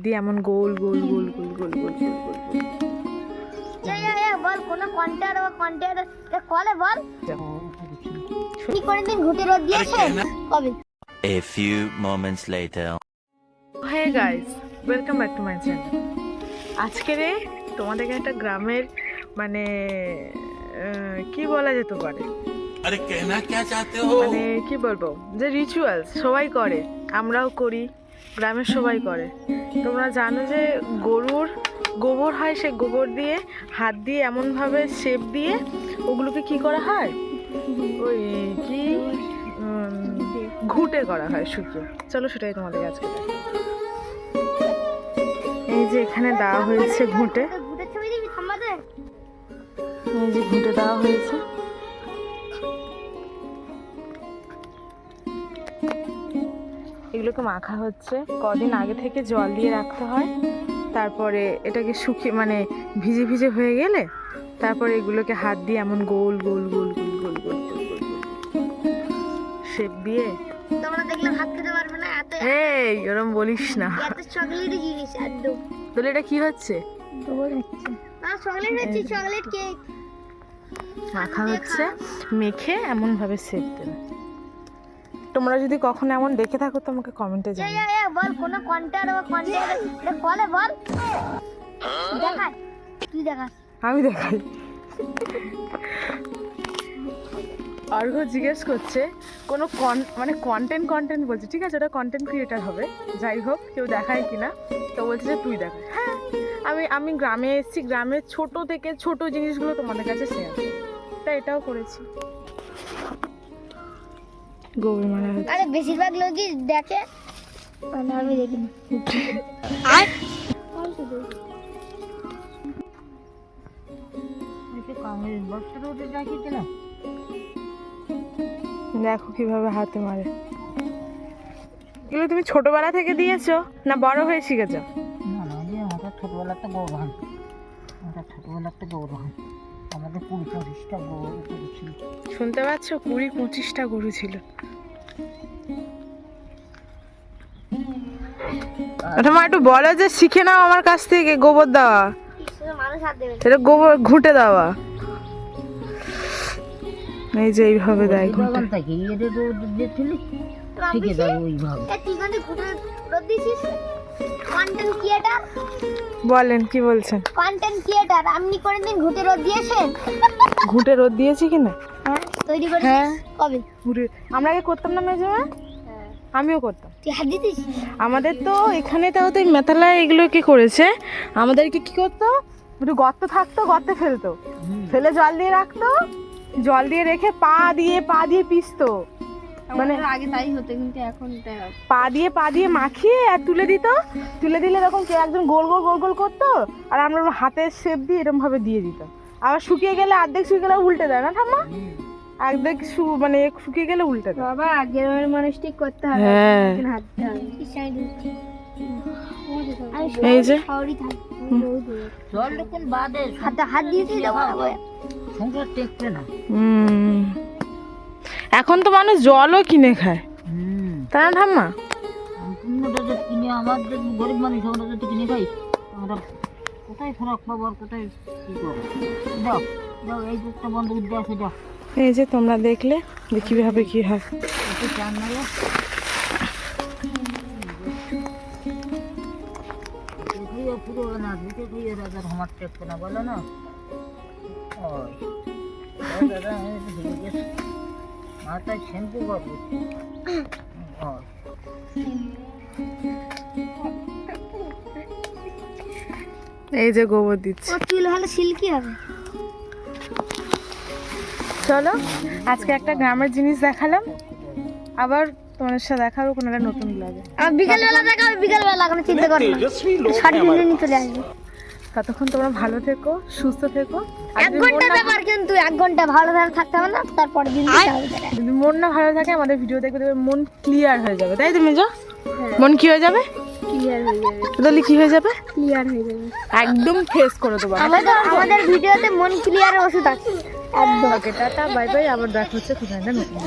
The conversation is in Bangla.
দিয়ে এমন গোল গোল গোল গোল গোল গোল গোল গোল বল কোন কন্টেন্ট কলে বল কি করে দিন ঘুটে রোদ দিয়েছে কবে A few moments later. Hey guys, welcome back to my channel. আজকে রে তোমাদেরকে একটা গ্রামের মানে কি বলা যেতে পারে अरे कहना क्या चाहते हो মানে কি বলবো যে রিচুয়ালস সবাই করে, আমরাও করি, গ্রামের সবাই করে। তোমরা জানো যে গরুর গোবর হয়, সে গোবর দিয়ে হাত দিয়ে এমনভাবে শেপ দিয়ে ওগুলোকে কি করা হয়, ওই কি ঘুটে করা হয় শুকিয়ে। চলো সেটাই তোমাদের আজকে দেখাবো। এই যে এখানে দেওয়া হয়েছে ঘুটে, এই যে ঘুটে দেওয়া হয়েছে। এগুলোকে মাখা হচ্ছে, কদিন আগে থেকে জল দিয়ে রাখতে হয়, তারপরে এটাকে শুকিয়ে মানে ভিজে ভিজে হয়ে গেলে তারপরে এগুলোকে হাত দিয়ে এমন গোল গোল গোল গোল গোল গোল গোল গোল শেপ দিয়ে। তোমরা দেখলে ভাত খেতে পারবে না এত এই ওরম বলিস না, এত চকলেট জিনিস একদম। তাহলে এটা কি হচ্ছে? গোবর হচ্ছে না, চকলেট হচ্ছে, চকলেট কেক মাখা হচ্ছে, মেখে এমন ভাবে শেপ দেবে। তোমরা যদি কখনো এমন দেখে থাকো তো আমাকে কমেন্টে জানাও। বল কোন কন্টেন্ট কলে বল দেখাই, তুই দেখা, আমি দেখাই। অর্ঘ জিজ্ঞেস করছে কোনো মানে কন্টেন্ট বলছে, ঠিক আছে ওটা কন্টেন্ট ক্রিয়েটার হবে, যাই হোক কেউ দেখায় কিনা, তো বলছে যে তুই দেখা। হ্যাঁ, আমি গ্রামে এসেছি, গ্রামের ছোট থেকে ছোট জিনিসগুলো তোমাদের কাছে শেয়ার করি, তাই এটাও করেছি। গোবর মারা হচ্ছে। আরে বেশিরভাগ লোকই দেখে, আমি দেখি না। দেখো কিভাবে হাতে মারে। এগুলো তুমি ছোটবেলা থেকে দিয়েছো না বড় হয়ে শিখেছো? ছোটবেলাতে গৌরব আমাদের 20-25টা গরু ছিল। শুনতে পাচ্ছ, 20-25টা গরু ছিল। তোমার একটু বলো যে শিখে নাও আমার কাছ থেকে গোবর দেওয়া, এটা গোবর ঘুটে দেওয়া। এই যে এইভাবে দেয় ঘুটে। বলেন কি বলছেন? কন্টেন্ট ক্রিয়েটর আপনি কোনদিন ঘুটে রোদ দিয়েছেন? ঘুটে রোদ দিয়েছি কিনা? হ্যাঁ, তৈরি করেছিস? হ্যাঁ। কবে? ঘুটে আমরা আগে করতাম না মেজমা? আমিও করতাম। তুই হাত দিতিস? আমাদের তো এখানে তাও তো মেথালায় এগুলো কি করেছে, আমাদেরকে কি করতো, একটু গর্ত থাকতো, গর্তে ফেলতো, ফেলে জল দিয়ে রাখতো, জল দিয়ে রেখে পা দিয়ে পিষতো, মানে আগে তাই হতো, কিন্তু এখন পা দিয়ে মাখিয়ে আর তুলে দিলে এরকম কেউ একজন গোল গোল গোল গোল করতো, আর আমরা হাতের শেপ দিয়ে এরকম ভাবে দিয়ে দিতাম। আবার শুকিয়ে গেলে অর্ধেক শুকিয়ে গেলে উল্টে দেয় না ঠাম্মা? অর্ধেক মানে শুকিয়ে গেলে উল্টে দেয়। বাবা আগের মানুষ ঠিক করতে হবে, হ্যাঁ। হাত দিতে হবে। এই যে হাত দিয়েছি সংসার টেকবে না। এখন তো মানুষ জলও কিনে খায়, তাই না ঠাম্মা? কিনে আমাদের গরিব মানুষ আমরা যদি কিনে খাই, আমরা কোথায় ফেরক পাবো আর কোথায় কি করবো? যাও যাও, এই দুধটা বন্ধ উদ্যোগ আছে, যাও। এই যে তোমরা দেখলে যে কিভাবে কি হয়। চান না পুরো না দুটো খাইয়ে রাজার আমার টেকবে না, বলে না? দাদা মাথায় শ্যাম্পু করবো। এই যে গোবর দিচ্ছে। চুল ভালো সিল্কি হবে। চলো আজকে একটা গ্রামের জিনিস দেখালাম, আবার তোমাদের সাথে দেখাবো কোনো একটা নতুন ব্লগে। বিকেলবেলা দেখাবে, বিকেলবেলা কোনো চিন্তা করো না, শর্ট ভিডিও নিয়ে চলে আসবে। ততক্ষণ তোমরা ভালো থেকো, সুস্থ থেকো। 1 ঘন্টা ব্যাপার, কিন্তু 1 ঘন্টা ভালো থাকতে হবে না, তারপরে দিন যদি মন না ভালো থাকে আমাদের ভিডিও দেখবে, দেখবে মন ক্লিয়ার হয়ে যাবে, তাই তুমি যা মন কি হয়ে যাবে? ক্লিয়ার হয়ে যাবে। তাহলে কি হয়ে যাবে? ক্লিয়ার হয়ে যাবে, একদম ফেস করে দেবো। আমাদের ভিডিওতে মন ক্লিয়ারের ওষুধ আছে একদম। ওকে টাটা, বাই বাই, আবার দেখা হচ্ছে খুব একটা নতুন।